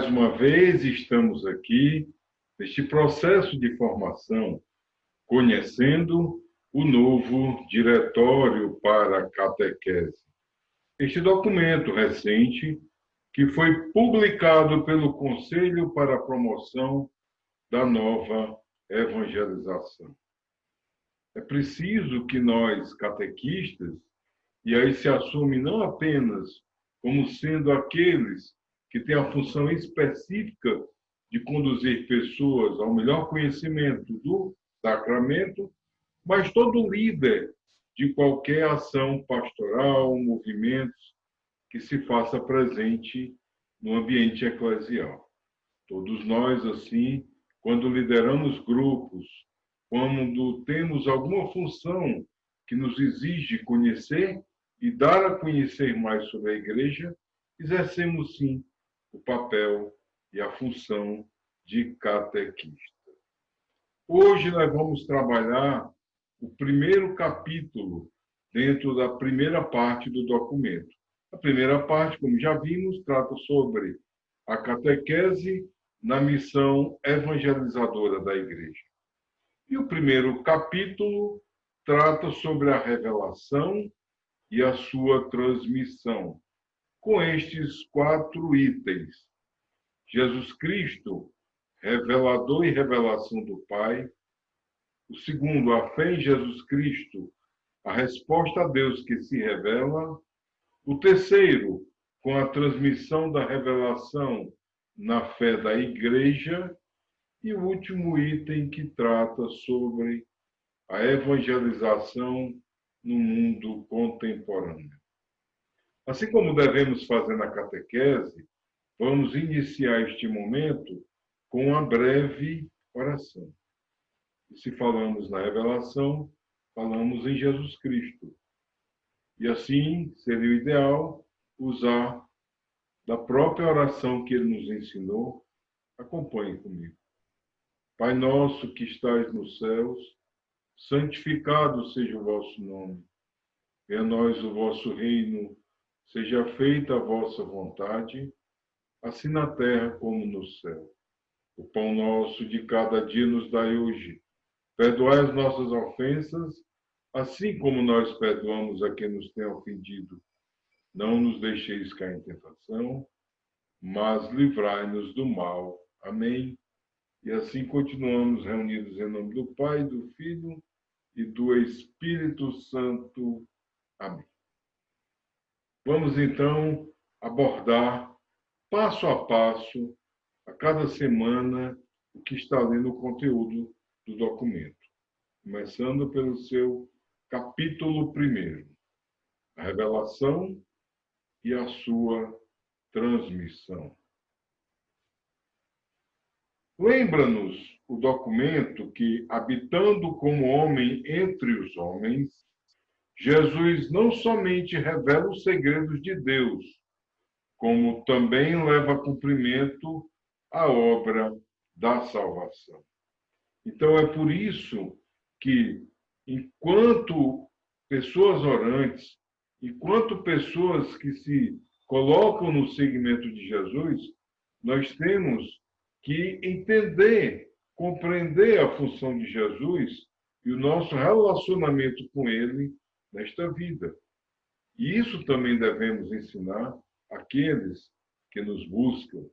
Mais uma vez estamos aqui neste processo de formação, conhecendo o novo Diretório para a Catequese. Este documento recente que foi publicado pelo Conselho para a Promoção da Nova Evangelização. É preciso que nós, catequistas, e aí se assume não apenas como sendo aqueles que têm a função específica de conduzir pessoas ao melhor conhecimento do sacramento, mas todo líder de qualquer ação pastoral, movimentos que se faça presente no ambiente eclesial. Todos nós, assim, quando lideramos grupos, quando temos alguma função que nos exige conhecer e dar a conhecer mais sobre a Igreja, exercemos, sim, o papel e a função de catequista. Hoje nós vamos trabalhar o primeiro capítulo dentro da primeira parte do documento. A primeira parte, como já vimos, trata sobre a catequese na missão evangelizadora da Igreja. E o primeiro capítulo trata sobre a revelação e a sua transmissão, com estes 4 itens: Jesus Cristo, revelador e revelação do Pai. O segundo, a fé em Jesus Cristo, a resposta a Deus que se revela. O terceiro, com a transmissão da revelação na fé da Igreja. E o último item que trata sobre a evangelização no mundo contemporâneo. Assim como devemos fazer na catequese, vamos iniciar este momento com uma breve oração. E se falamos na revelação, falamos em Jesus Cristo. E assim seria o ideal usar da própria oração que ele nos ensinou. Acompanhe comigo. Pai nosso que estais nos céus, santificado seja o vosso nome. Venha a nós o vosso reino, seja feita a vossa vontade, assim na terra como no céu. O pão nosso de cada dia nos dai hoje. Perdoai as nossas ofensas, assim como nós perdoamos a quem nos tem ofendido. Não nos deixeis cair em tentação, mas livrai-nos do mal. Amém. E assim continuamos reunidos em nome do Pai, do Filho e do Espírito Santo. Amém. Vamos então abordar passo a passo, a cada semana, o que está ali no conteúdo do documento. Começando pelo seu capítulo 1, a revelação e a sua transmissão. Lembra-nos o documento que, habitando como homem entre os homens, Jesus não somente revela os segredos de Deus, como também leva a cumprimento a obra da salvação. Então é por isso que, enquanto pessoas orantes, enquanto pessoas que se colocam no seguimento de Jesus, nós temos que entender, compreender a função de Jesus e o nosso relacionamento com ele nesta vida. E isso também devemos ensinar àqueles que nos buscam,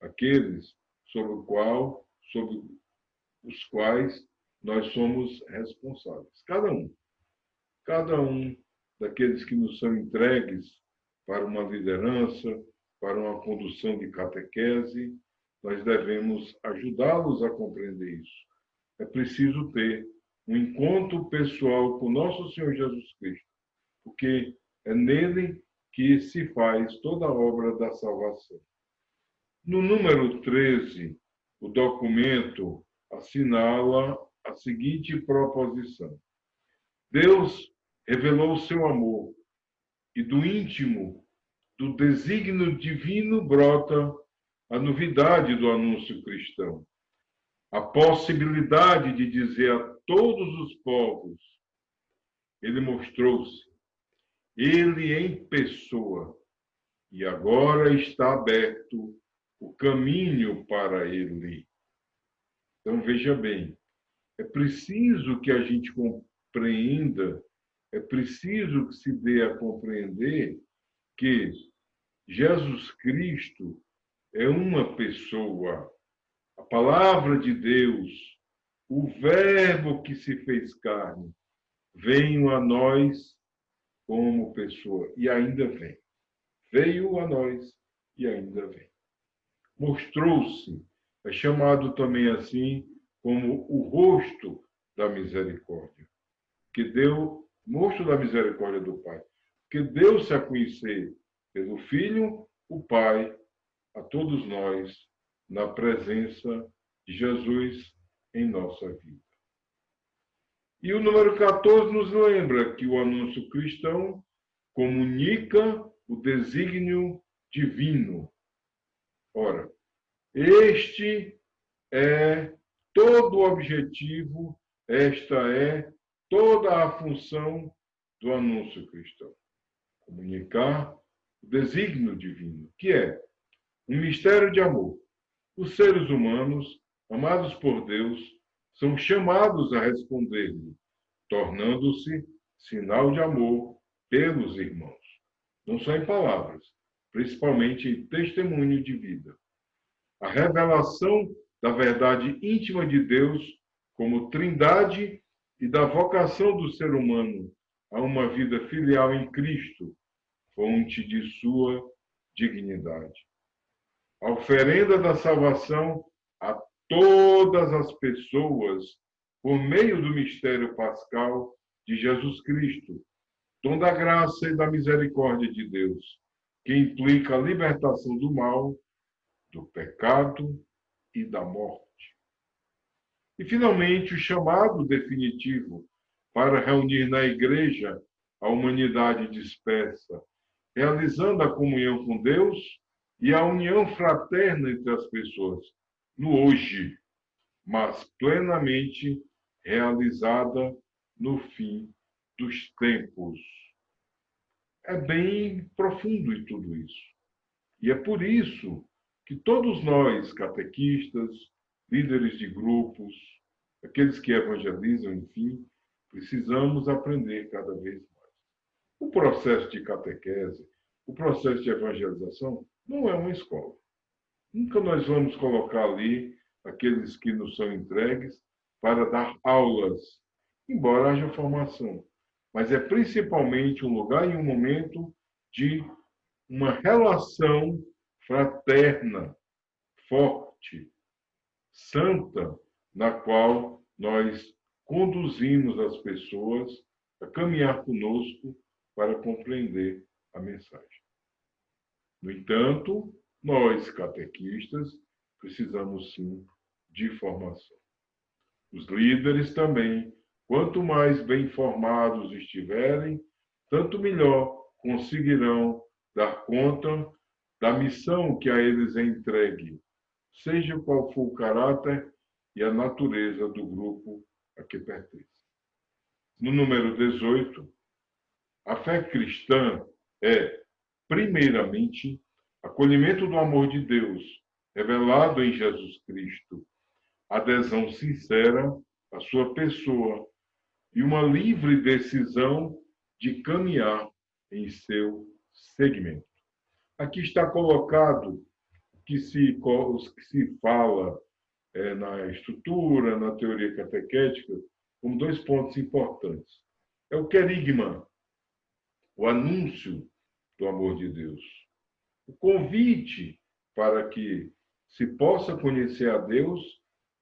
aqueles sobre os quais nós somos responsáveis. Cada um daqueles que nos são entregues para uma liderança, para uma condução de catequese, nós devemos ajudá-los a compreender isso. É preciso ter um encontro pessoal com nosso Senhor Jesus Cristo, porque é nele que se faz toda a obra da salvação. No número 13, o documento assinala a seguinte proposição: Deus revelou o seu amor, e do íntimo do desígnio divino brota a novidade do anúncio cristão, a possibilidade de dizer a todos os povos: ele mostrou-se, ele em pessoa, e agora está aberto o caminho para ele. Então, veja bem, é preciso que a gente compreenda, é preciso que se dê a compreender que Jesus Cristo é uma pessoa, a palavra de Deus, o Verbo que se fez carne, veio a nós como pessoa e ainda vem. Veio a nós e ainda vem. Mostrou-se, é chamado também assim como o rosto da misericórdia, que deu, rosto da misericórdia do Pai, que deu-se a conhecer pelo Filho, o Pai, a todos nós, na presença de Jesus em nossa vida. E o número 14 nos lembra que o anúncio cristão comunica o desígnio divino. Ora, este é todo o objetivo, esta é toda a função do anúncio cristão. Comunicar o desígnio divino, que é um mistério de amor. Os seres humanos, amados por Deus, são chamados a responder-lhe, tornando-se sinal de amor pelos irmãos. Não só em palavras, principalmente em testemunho de vida. A revelação da verdade íntima de Deus como trindade e da vocação do ser humano a uma vida filial em Cristo, fonte de sua dignidade. A oferenda da salvação a todas as pessoas por meio do mistério pascal de Jesus Cristo, dom da graça e da misericórdia de Deus, que implica a libertação do mal, do pecado e da morte. E, finalmente, o chamado definitivo para reunir na Igreja a humanidade dispersa, realizando a comunhão com Deus e a união fraterna entre as pessoas, no hoje, mas plenamente realizada no fim dos tempos. É bem profundo em tudo isso. E é por isso que todos nós, catequistas, líderes de grupos, aqueles que evangelizam, enfim, precisamos aprender cada vez mais. O processo de catequese, o processo de evangelização, não é uma escola. Nunca nós vamos colocar ali aqueles que nos são entregues para dar aulas, embora haja formação. Mas é principalmente um lugar e um momento de uma relação fraterna, forte, santa, na qual nós conduzimos as pessoas a caminhar conosco para compreender a mensagem. No entanto, nós, catequistas, precisamos sim de formação. Os líderes também, quanto mais bem informados estiverem, tanto melhor conseguirão dar conta da missão que a eles é entregue, seja qual for o caráter e a natureza do grupo a que pertence. No número 18, a fé cristã é, primeiramente, acolhimento do amor de Deus, revelado em Jesus Cristo, adesão sincera à sua pessoa e uma livre decisão de caminhar em seu segmento. Aqui está colocado o que se fala na estrutura, na teoria catequética, como dois pontos importantes. É o querigma, o anúncio do amor de Deus. O convite para que se possa conhecer a Deus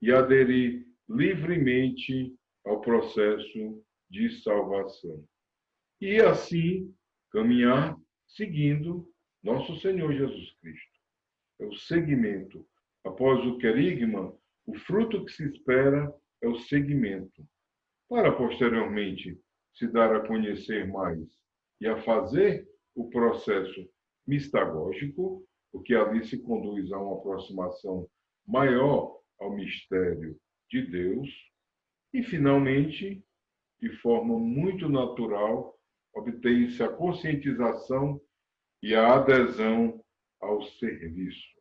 e aderir livremente ao processo de salvação. E assim caminhar seguindo nosso Senhor Jesus Cristo. É o seguimento. Após o querigma, o fruto que se espera é o seguimento, para posteriormente se dar a conhecer mais e a fazer o processo mistagógico, porque ali se conduz a uma aproximação maior ao mistério de Deus, e, finalmente, de forma muito natural, obtém-se a conscientização e a adesão ao serviço.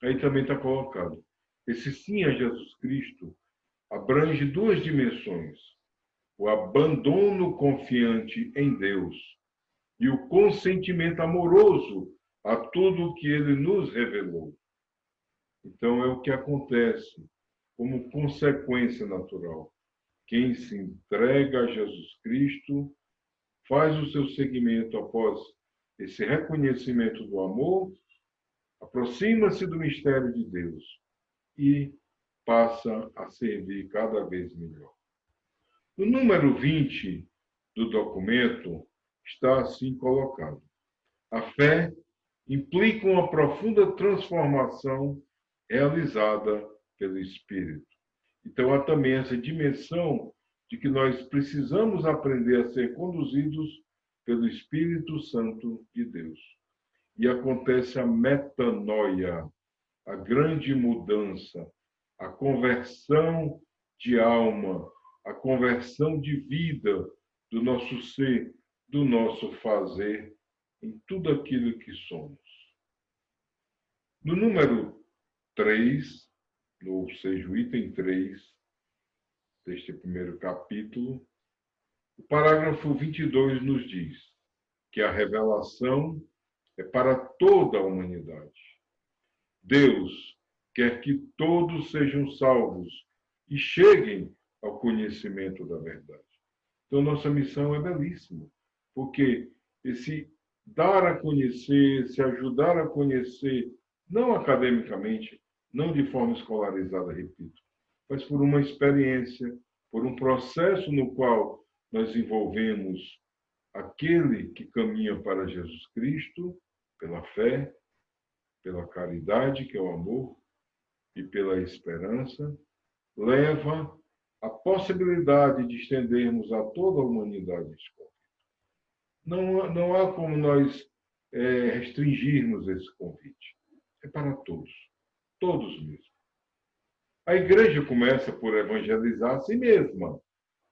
Aí também está colocado. Esse sim a Jesus Cristo abrange duas dimensões: o abandono confiante em Deus e o consentimento amoroso a tudo que ele nos revelou. Então, é o que acontece como consequência natural. Quem se entrega a Jesus Cristo faz o seu seguimento após esse reconhecimento do amor, aproxima-se do mistério de Deus e passa a servir cada vez melhor. No número 20 do documento está assim colocado: a fé implica uma profunda transformação realizada pelo Espírito. Então, há também essa dimensão de que nós precisamos aprender a ser conduzidos pelo Espírito Santo de Deus. E acontece a metanoia, a grande mudança, a conversão de alma, a conversão de vida do nosso ser, do nosso fazer, em tudo aquilo que somos. No número 3, ou seja, o item 3 deste primeiro capítulo, o parágrafo 22 nos diz que a revelação é para toda a humanidade. Deus quer que todos sejam salvos e cheguem ao conhecimento da verdade. Então, nossa missão é belíssima, porque esse dar a conhecer, se ajudar a conhecer, não academicamente, não de forma escolarizada, repito, mas por uma experiência, por um processo no qual nós envolvemos aquele que caminha para Jesus Cristo, pela fé, pela caridade, que é o amor, e pela esperança, leva a possibilidade de estendermos a toda a humanidade esse convite. Não há como nós restringirmos esse convite. É para todos, todos mesmo. A igreja começa por evangelizar a si mesma.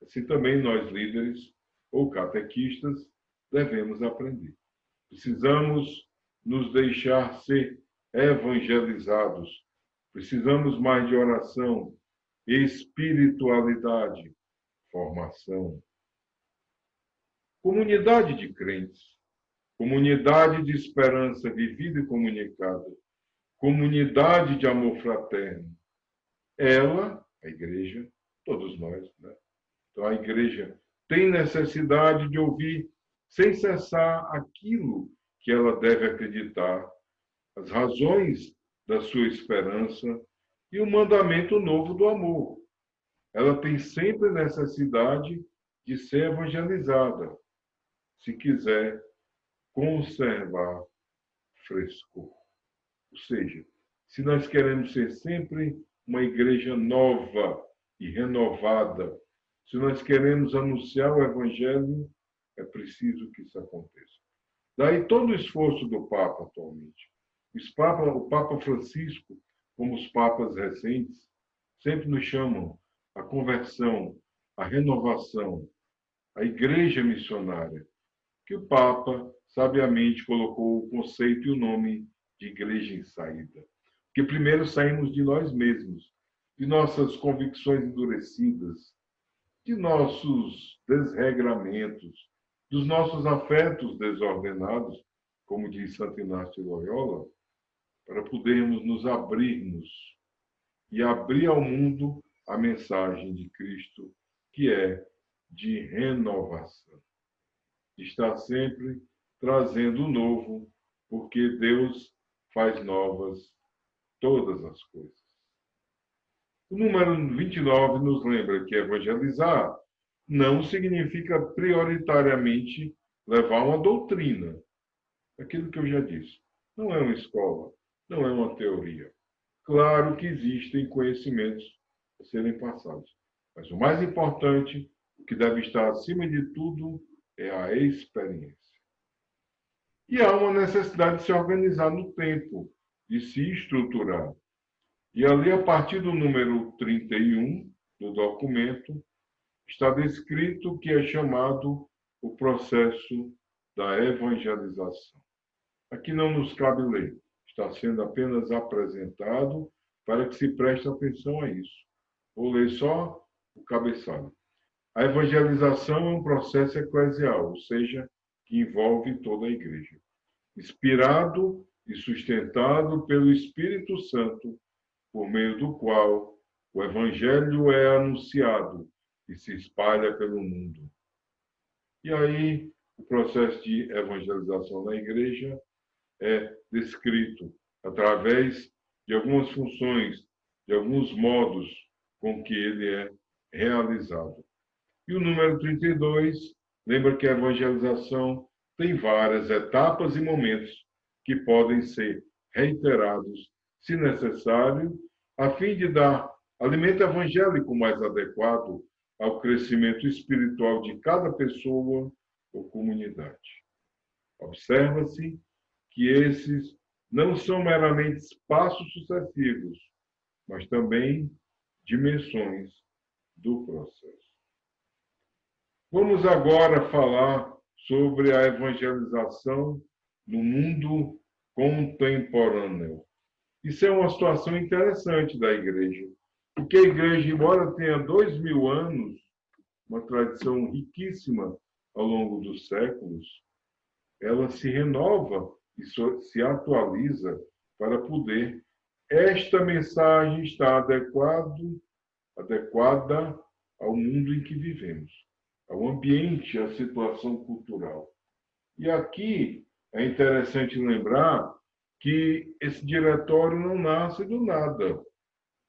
Assim também nós, líderes ou catequistas, devemos aprender. Precisamos nos deixar ser evangelizados. Precisamos mais de oração, espiritualidade, formação. Comunidade de crentes, comunidade de esperança vivida e comunicada, comunidade de amor fraterno. Ela, a igreja, todos nós, né? Então a igreja tem necessidade de ouvir sem cessar aquilo que ela deve acreditar, as razões da sua esperança e o mandamento novo do amor. Ela tem sempre necessidade de ser evangelizada, se quiser conservar frescor. Ou seja, se nós queremos ser sempre uma igreja nova e renovada, se nós queremos anunciar o Evangelho, é preciso que isso aconteça. Daí todo o esforço do Papa atualmente. O Papa Francisco, como os papas recentes, sempre nos chamam a conversão, a renovação, a igreja missionária, que o Papa sabiamente colocou o conceito e o nome de igreja em saída. Porque primeiro saímos de nós mesmos, de nossas convicções endurecidas, de nossos desregramentos, dos nossos afetos desordenados, como diz Santo Inácio de Loyola, para podermos nos abrirmos e abrir ao mundo a mensagem de Cristo, que é de renovação. Está sempre trazendo o novo, porque Deus faz novas todas as coisas. O número 29 nos lembra que evangelizar não significa prioritariamente levar uma doutrina. Aquilo que eu já disse. Não é uma escola, não é uma teoria. Claro que existem conhecimentos a serem passados. Mas o mais importante, o que deve estar acima de tudo, é a experiência. E há uma necessidade de se organizar no tempo, de se estruturar. E ali, a partir do número 31 do documento, está descrito o que é chamado o processo da evangelização. Aqui não nos cabe ler, está está sendo apenas apresentado para que se preste atenção a isso. Vou ler só o cabeçalho. A evangelização é um processo eclesial, ou seja, que envolve toda a igreja, inspirado e sustentado pelo Espírito Santo, por meio do qual o evangelho é anunciado e se espalha pelo mundo. E aí, o processo de evangelização na igreja é descrito através de algumas funções, de alguns modos com que ele é realizado. E o número 32 lembra que a evangelização tem várias etapas e momentos que podem ser reiterados, se necessário, a fim de dar alimento evangélico mais adequado ao crescimento espiritual de cada pessoa ou comunidade. Observa-se que esses não são meramente passos sucessivos, mas também dimensões do processo. Vamos agora falar sobre a evangelização no mundo contemporâneo. Isso é uma situação interessante da igreja, porque a igreja, embora tenha 2000 anos, uma tradição riquíssima ao longo dos séculos, ela se renova e se atualiza para poder esta mensagem estar adequada ao mundo em que vivemos, ao ambiente, à situação cultural. E aqui é interessante lembrar que esse diretório não nasce do nada.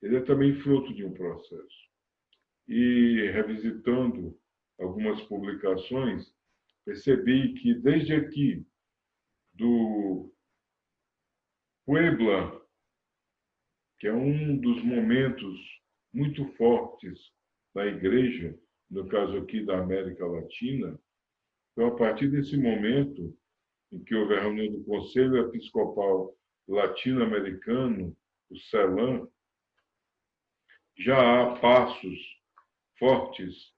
Ele é também fruto de um processo. E, revisitando algumas publicações, percebi que desde aqui, do Puebla, que é um dos momentos muito fortes da igreja, no caso aqui da América Latina, então, a partir desse momento em que houve a reunião do Conselho Episcopal Latino-Americano, o CELAM, já há passos fortes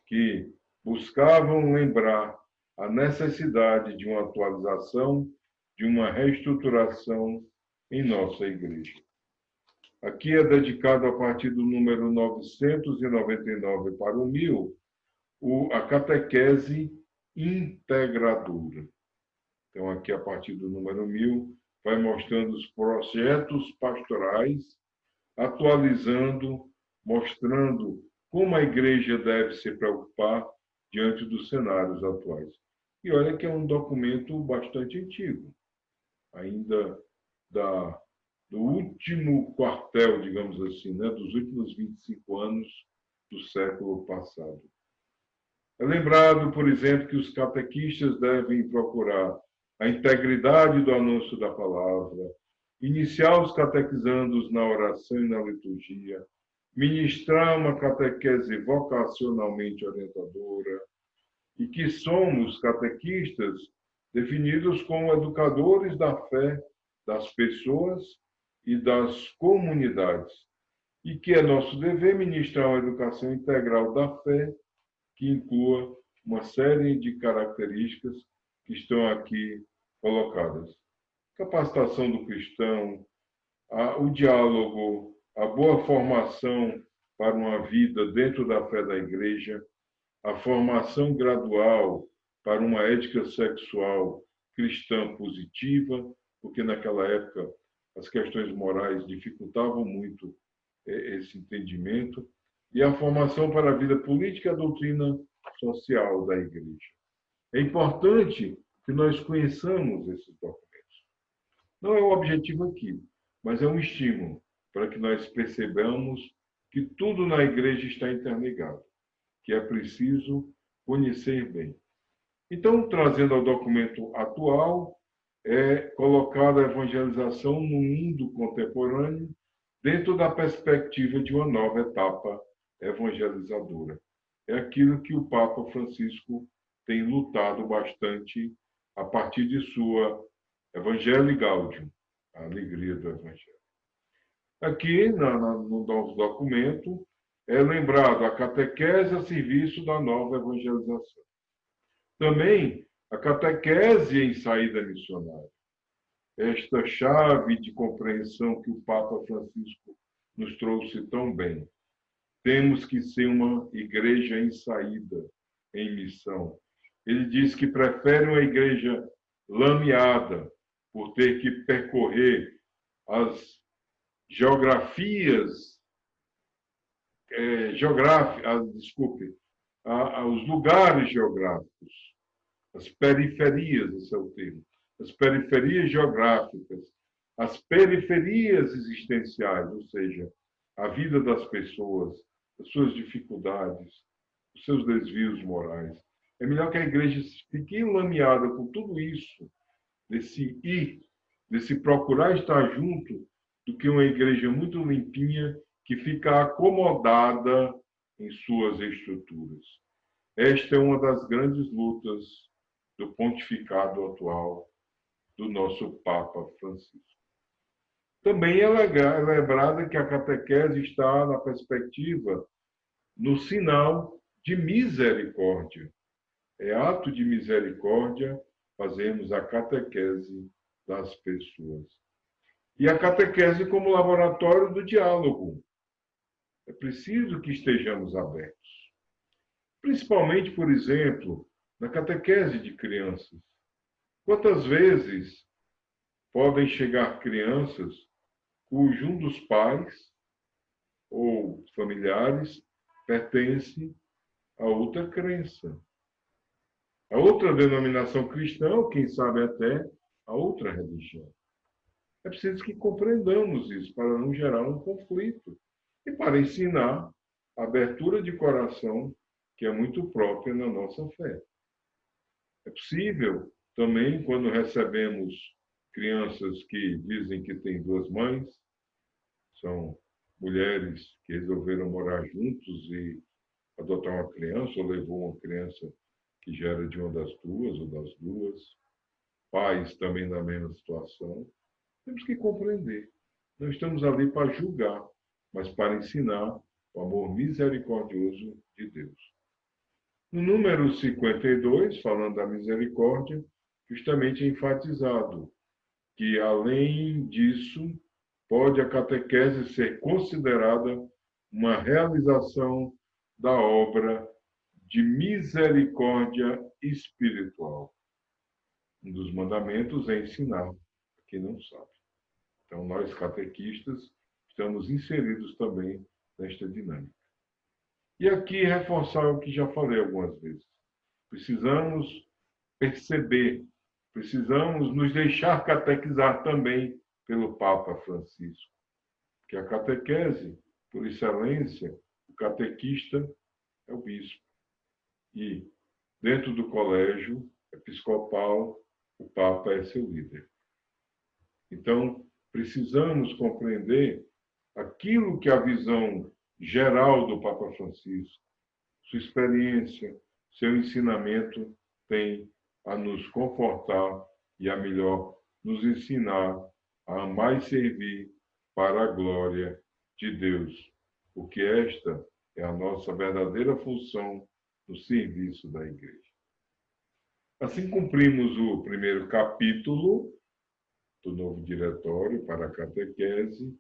que buscavam lembrar a necessidade de uma atualização, de uma reestruturação em nossa igreja. Aqui é dedicado, a partir do número 999 para o 1000, a catequese integradora. Então, aqui, a partir do número 1000, vai mostrando os projetos pastorais, atualizando, mostrando como a igreja deve se preocupar diante dos cenários atuais. E olha que é um documento bastante antigo, ainda do último quartel, digamos assim, né, dos últimos 25 anos do século passado. É lembrado, por exemplo, que os catequistas devem procurar a integridade do anúncio da palavra, iniciar os catequizandos na oração e na liturgia, ministrar uma catequese vocacionalmente orientadora, e que somos catequistas definidos como educadores da fé das pessoas e das comunidades, e que é nosso dever ministrar uma educação integral da fé que inclua uma série de características que estão aqui colocadas. Capacitação do cristão, o diálogo, a boa formação para uma vida dentro da fé da igreja, a formação gradual para uma ética sexual cristã positiva, porque naquela época as questões morais dificultavam muito esse entendimento, e a formação para a vida política e a doutrina social da igreja. É importante que nós conheçamos esses documentos. Não é o objetivo aqui, mas é um estímulo para que nós percebamos que tudo na igreja está interligado, que é preciso conhecer bem. Então, trazendo ao documento atual, é colocada a evangelização no mundo contemporâneo dentro da perspectiva de uma nova etapa evangelizadora. É aquilo que o Papa Francisco tem lutado bastante a partir de sua Evangelii Gaudium, a alegria do Evangelho. Aqui, no novo documento, é lembrado a catequese a serviço da nova evangelização. Também a catequese em saída missionária. esta chave de compreensão que o Papa Francisco nos trouxe tão bem. Temos que ser uma igreja em saída, em missão. Ele diz que prefere uma igreja lameada, por ter que percorrer as geografias, os lugares geográficos, as periferias, esse é o termo, as periferias geográficas, as periferias existenciais, ou seja, a vida das pessoas, as suas dificuldades, os seus desvios morais. É melhor que a igreja fique enlameada com tudo isso, desse ir, desse procurar estar junto, do que uma igreja muito limpinha que fica acomodada em suas estruturas. Esta é uma das grandes lutas do pontificado atual do nosso Papa Francisco. Também é lembrada que a catequese está na perspectiva, no sinal de misericórdia. É ato de misericórdia fazermos a catequese das pessoas. E a catequese como laboratório do diálogo. É preciso que estejamos abertos. Principalmente, por exemplo, na catequese de crianças. Quantas vezes podem chegar crianças cujo um dos pais ou familiares pertence a outra crença, a outra denominação cristã, ou quem sabe até a outra religião. É preciso que compreendamos isso para não gerar um conflito e para ensinar a abertura de coração que é muito própria na nossa fé. É possível também, quando recebemos crianças que dizem que têm duas mães, são mulheres que resolveram morar juntos e adotar uma criança, ou levou uma criança que já era de uma das duas ou das duas, pais também na mesma situação, temos que compreender. Não estamos ali para julgar, mas para ensinar o amor misericordioso de Deus. No número 52, falando da misericórdia, justamente é enfatizado que, além disso, pode a catequese ser considerada uma realização da obra de misericórdia espiritual. Um dos mandamentos é ensinar a quem não sabe. Então, nós catequistas estamos inseridos também nesta dinâmica. E aqui reforçar o que já falei algumas vezes. Precisamos perceber, precisamos nos deixar catequizar também pelo Papa Francisco. Que a catequese, por excelência, o catequista é o bispo. E, dentro do colégio episcopal, o Papa é seu líder. Então, precisamos compreender aquilo que a visão geral do Papa Francisco, sua experiência, seu ensinamento tem a nos confortar e a melhor nos ensinar a amar e servir para a glória de Deus, porque esta é a nossa verdadeira função no serviço da Igreja. Assim cumprimos o primeiro capítulo do novo diretório para a catequese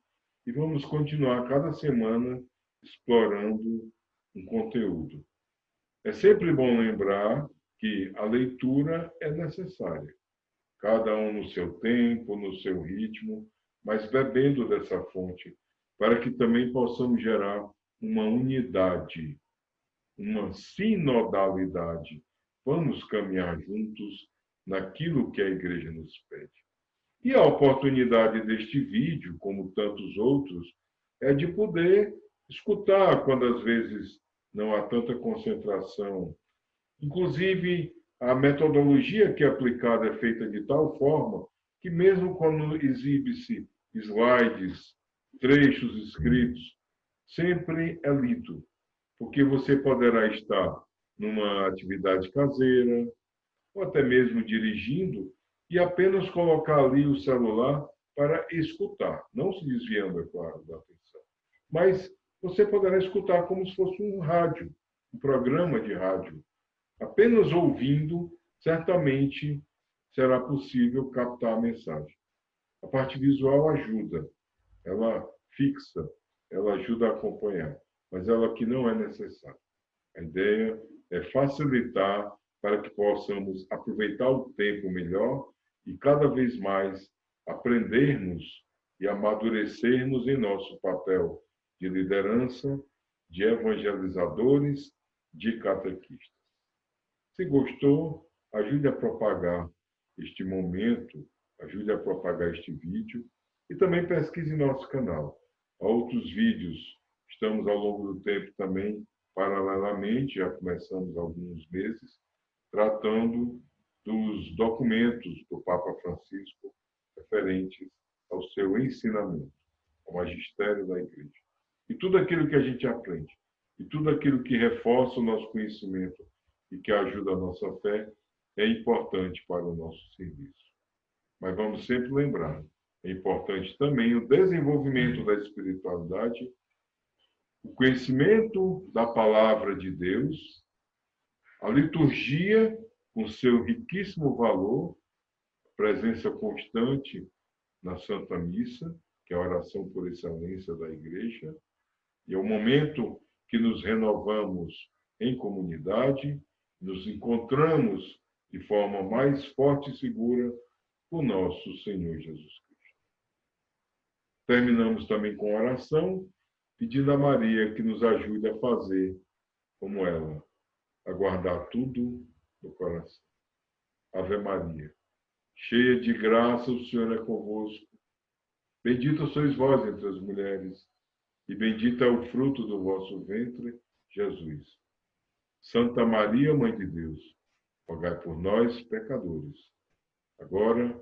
e vamos continuar cada semana explorando um conteúdo. É sempre bom lembrar que a leitura é necessária, cada um no seu tempo, no seu ritmo, mas bebendo dessa fonte, para que também possamos gerar uma unidade, uma sinodalidade. Vamos caminhar juntos naquilo que a Igreja nos pede. E a oportunidade deste vídeo, como tantos outros, é de poder escutar quando às vezes não há tanta concentração. Inclusive, a metodologia que é aplicada é feita de tal forma que mesmo quando exibe-se slides, trechos escritos, sempre é lido, porque você poderá estar numa atividade caseira, ou até mesmo dirigindo, e apenas colocar ali o celular para escutar, não se desviando, é claro, da atenção. Mas você poderá escutar como se fosse um rádio, um programa de rádio. Apenas ouvindo, certamente será possível captar a mensagem. A parte visual ajuda, ela fixa, ela ajuda a acompanhar, mas ela aqui não é necessária. A ideia é facilitar para que possamos aproveitar o tempo melhor e cada vez mais aprendermos e amadurecermos em nosso papel de liderança, de evangelizadores, de catequistas. Se gostou, ajude a propagar este momento, ajude a propagar este vídeo e também pesquise nosso canal. Há outros vídeos, estamos ao longo do tempo também, paralelamente, já começamos há alguns meses, tratando dos documentos do Papa Francisco referentes ao seu ensinamento, ao magistério da Igreja. E tudo aquilo que a gente aprende, e tudo aquilo que reforça o nosso conhecimento e que ajuda a nossa fé, é importante para o nosso serviço. Mas vamos sempre lembrar, é importante também o desenvolvimento da espiritualidade, o conhecimento da palavra de Deus, a liturgia com seu riquíssimo valor, presença constante na Santa Missa, que é a oração por excelência da Igreja, e é o momento que nos renovamos em comunidade, nos encontramos de forma mais forte e segura com nosso Senhor Jesus Cristo. Terminamos também com oração, pedindo a Maria que nos ajude a fazer como ela, a guardar tudo no coração. Ave Maria, cheia de graça, o Senhor é convosco. Bendita sois vós entre as mulheres, e bendito é o fruto do vosso ventre, Jesus. Santa Maria, Mãe de Deus, rogai por nós, pecadores, agora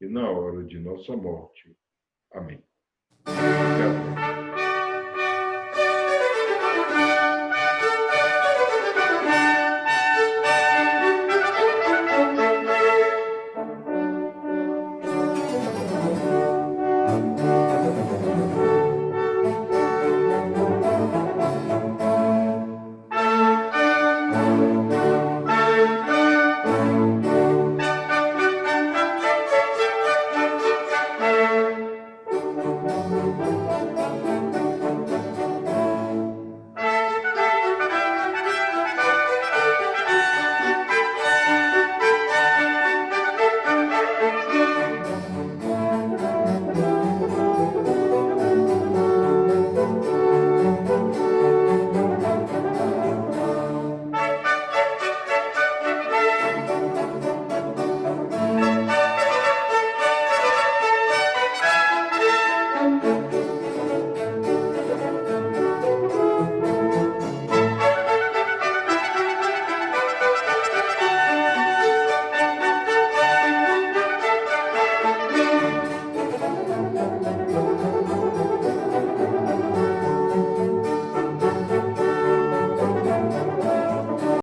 e na hora de nossa morte. Amém. Até a próxima.